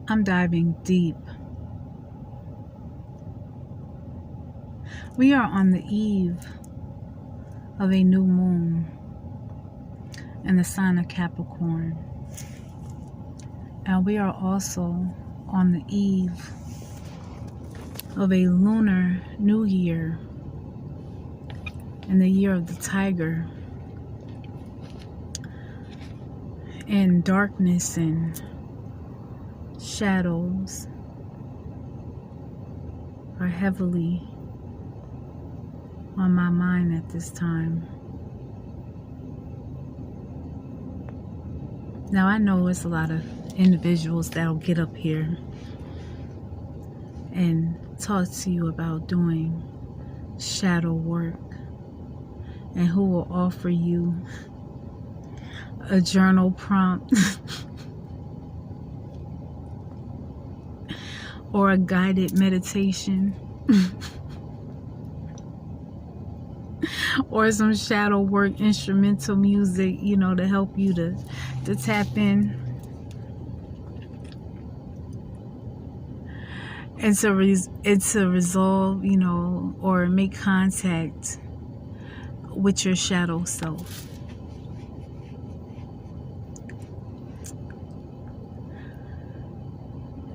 I'm diving deep. We are on the eve of a new moon in the sign of Capricorn. And we are also on the eve of a lunar new year in the year of the tiger. And darkness and shadows are heavily on my mind at this time. Now I know it's a lot of individuals that'll get up here and talk to you about doing shadow work, and who will offer you a journal prompt or a guided meditation or some shadow work instrumental music, you know, to help you to tap in and to resolve, you know, or make contact with your shadow self.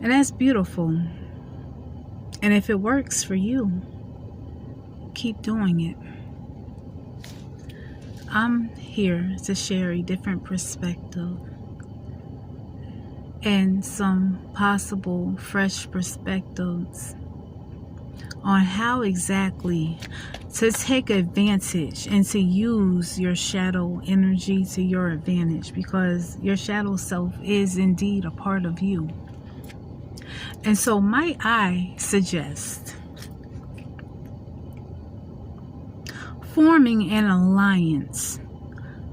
And that's beautiful. And if it works for you, keep doing it. I'm here to share a different perspective and some possible fresh perspectives on how exactly to take advantage and to use your shadow energy to your advantage, because your shadow self is indeed a part of you. And so might I suggest forming an alliance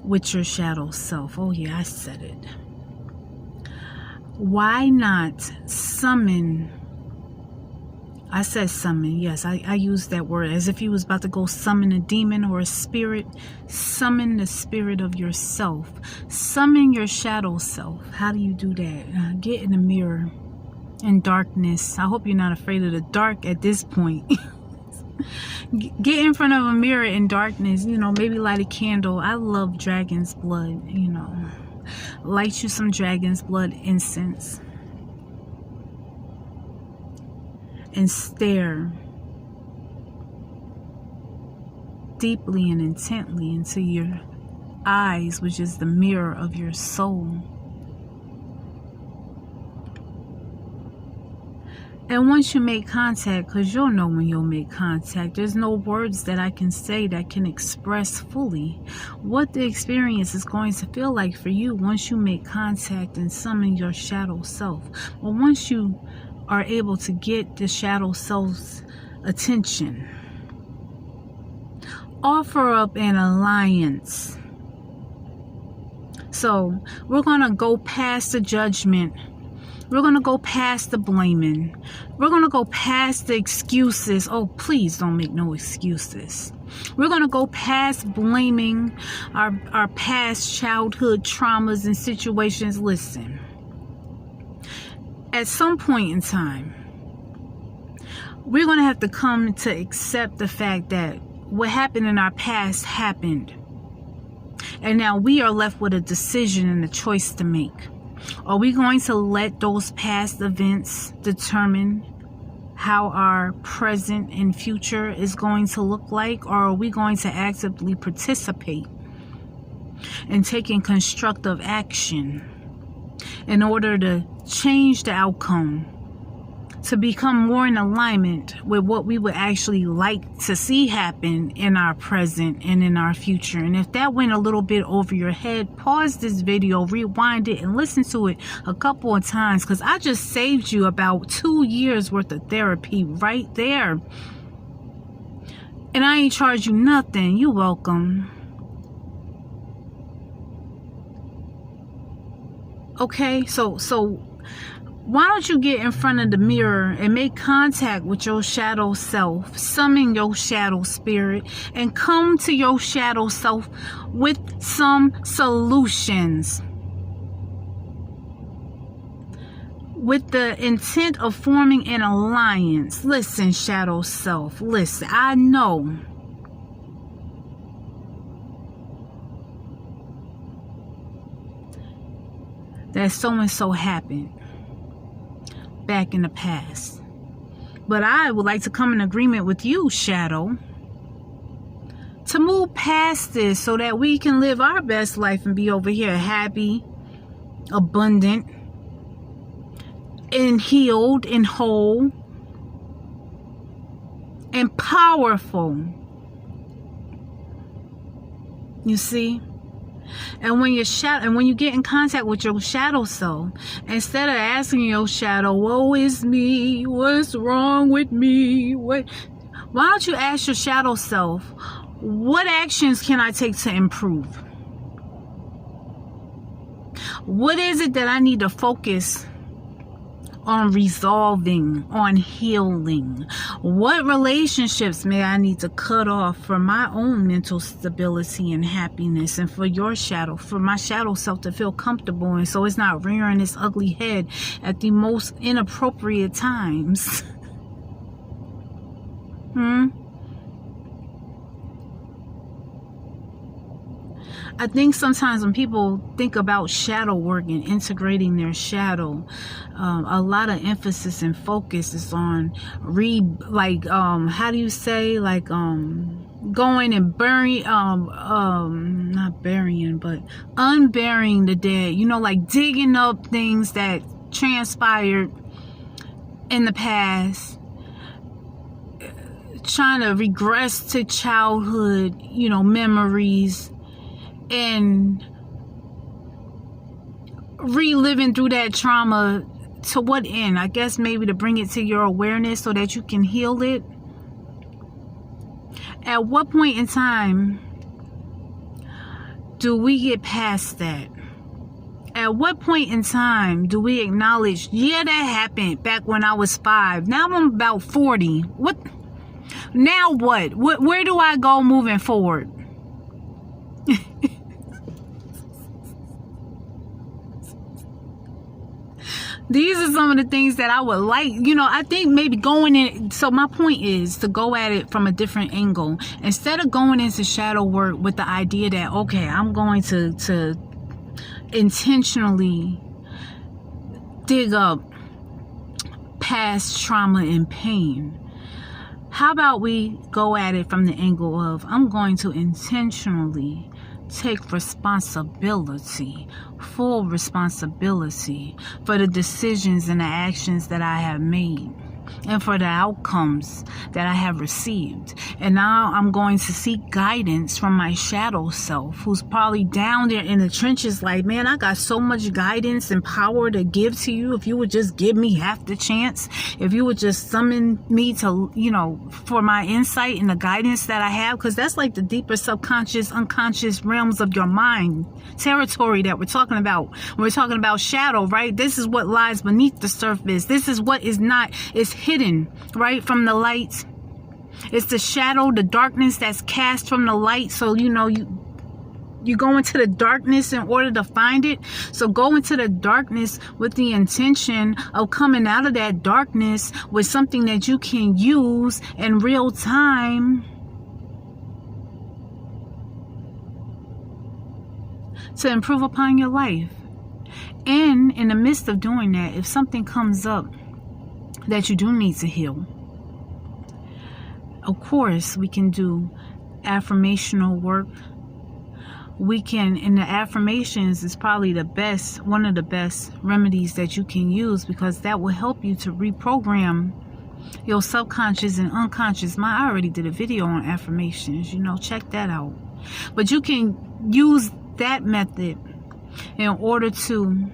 with your shadow self. Oh yeah, I said it. Why not summon? I said summon. Yes, I used that word as if you was about to go summon a demon or a spirit. Summon the spirit of yourself. Summon your shadow self. How do you do that? Get in the mirror in darkness. I hope you're not afraid of the dark at this point. Get in front of a mirror in darkness, you know, maybe light a candle. I love dragon's blood, you know. Light you some dragon's blood incense and stare deeply and intently into your eyes, which is the mirror of your soul. And once you make contact, because you'll know when you'll make contact, there's no words that I can say that can express fully what the experience is going to feel like for you once you make contact and summon your shadow self. But once you are able to get the shadow self's attention, offer up an alliance. So we're going to go past the judgment. We're going to go past the blaming. We're going to go past the excuses. Oh, please don't make no excuses. We're going to go past blaming our past childhood traumas and situations. Listen, at some point in time, we're going to have to come to accept the fact that what happened in our past happened. And now we are left with a decision and a choice to make. Are we going to let those past events determine how our present and future is going to look like? Or are we going to actively participate in taking constructive action in order to change the outcome, to become more in alignment with what we would actually like to see happen in our present and in our future? And if that went a little bit over your head, pause this video, rewind it, and listen to it a couple of times, because I just saved you about 2 years worth of therapy right there. And I ain't charge you nothing. You're welcome. Okay, so why don't you get in front of the mirror and make contact with your shadow self, summon your shadow spirit, and come to your shadow self with some solutions. with the intent of forming an alliance. Listen, shadow self, listen, I know that so-and-so happened back in the past. But I would like to come in agreement with you, shadow, to move past this so that we can live our best life and be over here happy, abundant, and healed and whole and powerful. You see? And when you get in contact with your shadow self, instead of asking your shadow, woe is me, what's wrong with me? Why don't you ask your shadow self, what actions can I take to improve? What is it that I need to focus on resolving, on healing? What relationships may I need to cut off for my own mental stability and happiness, and for my shadow self to feel comfortable, and so it's not rearing its ugly head at the most inappropriate times? I think sometimes when people think about shadow work and integrating their shadow, a lot of emphasis and focus is on going and burying, not burying, but unburying the dead. You know, like digging up things that transpired in the past, trying to regress to childhood, memories, and reliving through that trauma. To what end? I guess maybe to bring it to your awareness so that you can heal it. At what point in time do we get past that? At what point in time do we acknowledge, yeah, that happened back when I was 5. Now I'm about 40. What? Now what? Where do I go moving forward? These are some of the things that I would like, I think maybe going in. So my point is to go at it from a different angle. Instead of going into shadow work with the idea that, okay, I'm going to intentionally dig up past trauma and pain. How about we go at it from the angle of, I'm going to intentionally take responsibility, full responsibility for the decisions and the actions that I have made, and for the outcomes that I have received. And now I'm going to seek guidance from my shadow self, who's probably down there in the trenches like, man, I got so much guidance and power to give to you. If you would just give me half the chance, if you would just summon me to, for my insight and the guidance that I have, because that's like the deeper subconscious, unconscious realms of your mind territory that we're talking about. When we're talking about shadow, right? This is what lies beneath the surface. This is what is not, is hidden, right, from the light. It's the shadow, the darkness that's cast from the light. So, you go into the darkness in order to find it. So go into the darkness with the intention of coming out of that darkness with something that you can use in real time to improve upon your life. And in the midst of doing that, if something comes up that you do need to heal, of course, we can do affirmational work. We can, and the affirmations is probably one of the best remedies that you can use, because that will help you to reprogram your subconscious and unconscious mind. I already did a video on affirmations, check that out. But you can use that method in order to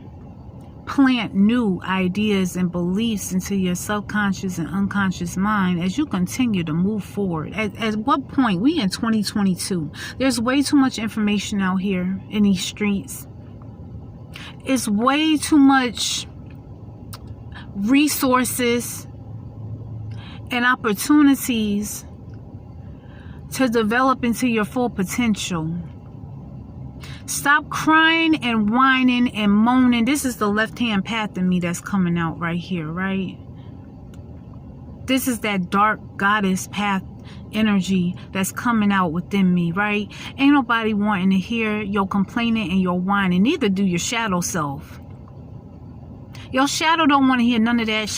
plant new ideas and beliefs into your subconscious and unconscious mind as you continue to move forward. At what point? We in 2022. There's way too much information out here in these streets. It's way too much resources and opportunities to develop into your full potential. Stop crying and whining and moaning. This is the left-hand path in me that's coming out right here, right? This is that dark goddess path energy that's coming out within me, right? Ain't nobody wanting to hear your complaining and your whining. Neither do your shadow self. Your shadow don't want to hear none of that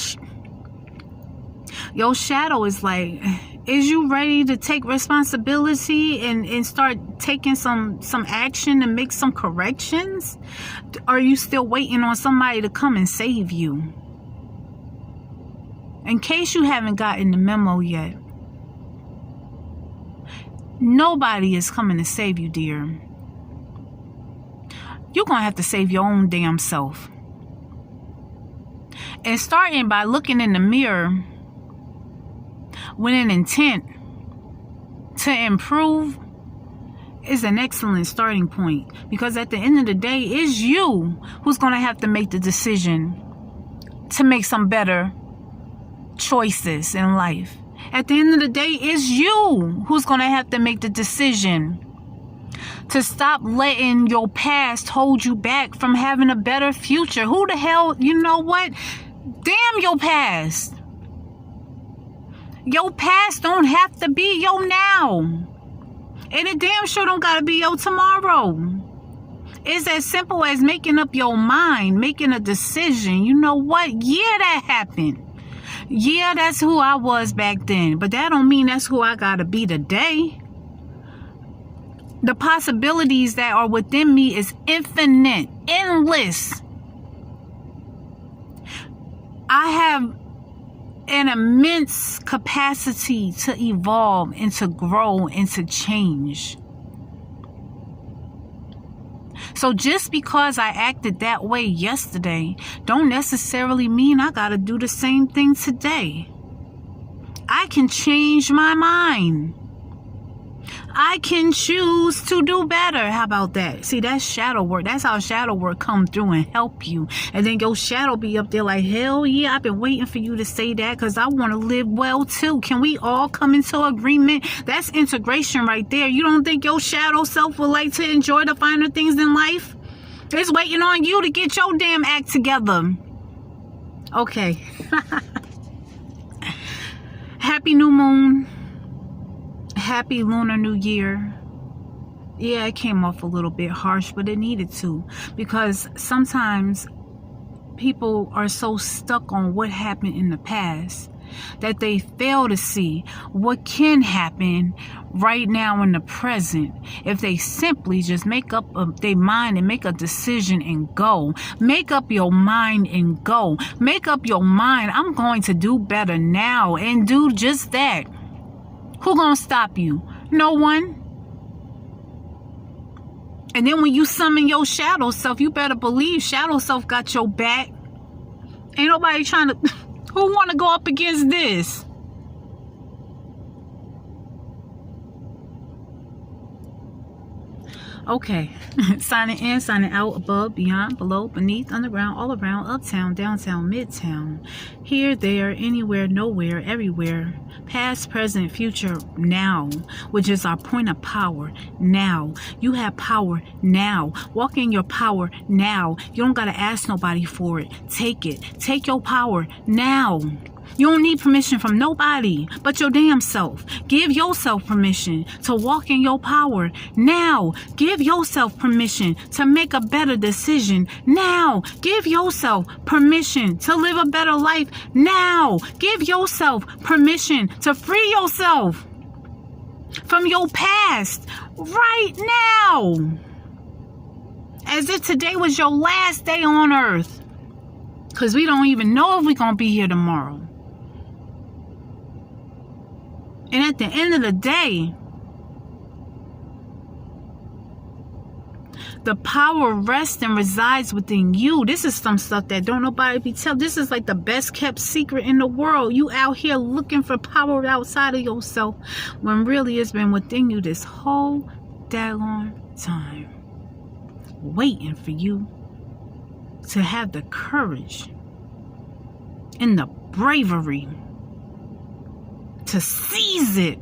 Your shadow is like, is you ready to take responsibility and start taking some action and make some corrections? Or are you still waiting on somebody to come and save you? In case you haven't gotten the memo yet, nobody is coming to save you, dear. You're going to have to save your own damn self. And starting by looking in the mirror with an intent to improve is an excellent starting point. Because at the end of the day, it's you who's going to have to make the decision to make some better choices in life. At the end of the day, it's you who's going to have to make the decision to stop letting your past hold you back from having a better future. Who the hell, you know what? Damn your past. Your past don't have to be your now. And it damn sure don't gotta be your tomorrow. It's as simple as making up your mind, making a decision. You know what? Yeah, that happened. Yeah, that's who I was back then. But that don't mean that's who I gotta be today. The possibilities that are within me is infinite, endless. I have an immense capacity to evolve and to grow and to change. So just because I acted that way yesterday don't necessarily mean I gotta do the same thing today. I can change my mind. I can choose to do better. How about that? See, that's shadow work. That's how shadow work come through and help you. And then your shadow be up there like, hell yeah, I've been waiting for you to say that because I want to live well too. Can we all come into agreement? That's integration right there. You don't think your shadow self would like to enjoy the finer things in life? It's waiting on you to get your damn act together. Okay. Happy new moon. Happy Lunar New Year. Yeah, it came off a little bit harsh, but it needed to, because sometimes people are so stuck on what happened in the past that they fail to see what can happen right now in the present if they simply just make up their mind and make a decision and go. Make up your mind and go. Make up your mind. I'm going to do better now and do just that. Who gonna stop you? No one. And then when you summon your shadow self, you better believe shadow self got your back. Ain't nobody trying to... Who want to go up against this? Okay. Signing in, signing out, above, beyond, below, beneath, underground, all around, uptown, downtown, midtown. Here, there, anywhere, nowhere, everywhere. Past, present, future, now. Which is our point of power. Now. You have power now. Walk in your power now. You don't got to ask nobody for it. Take it. Take your power now. You don't need permission from nobody but your damn self. Give yourself permission to walk in your power now. Give yourself permission to make a better decision now. Give yourself permission to live a better life now. Give yourself permission to free yourself from your past right now. As if today was your last day on earth. Because we don't even know if we're going to be here tomorrow. And at the end of the day, the power rests and resides within you. This is some stuff that don't nobody be telling. This is like the best kept secret in the world. You out here looking for power outside of yourself when really it's been within you this whole daggone time. Waiting for you to have the courage and the bravery to seize it.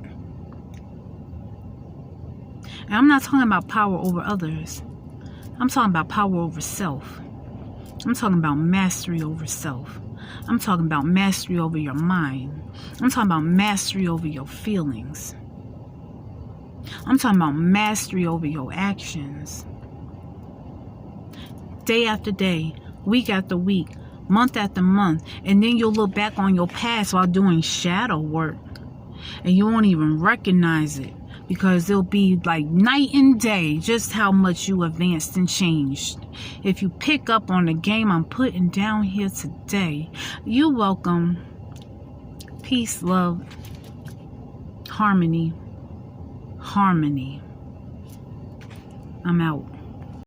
And I'm not talking about power over others. I'm talking about power over self. I'm talking about mastery over self. I'm talking about mastery over your mind. I'm talking about mastery over your feelings. I'm talking about mastery over your actions. Day after day, week after week, month after month, and then you'll look back on your past while doing shadow work, and you won't even recognize it, because it'll be like night and day just how much you advanced and changed. If you pick up on the game I'm putting down here today, you're welcome. Peace, love, harmony. I'm out.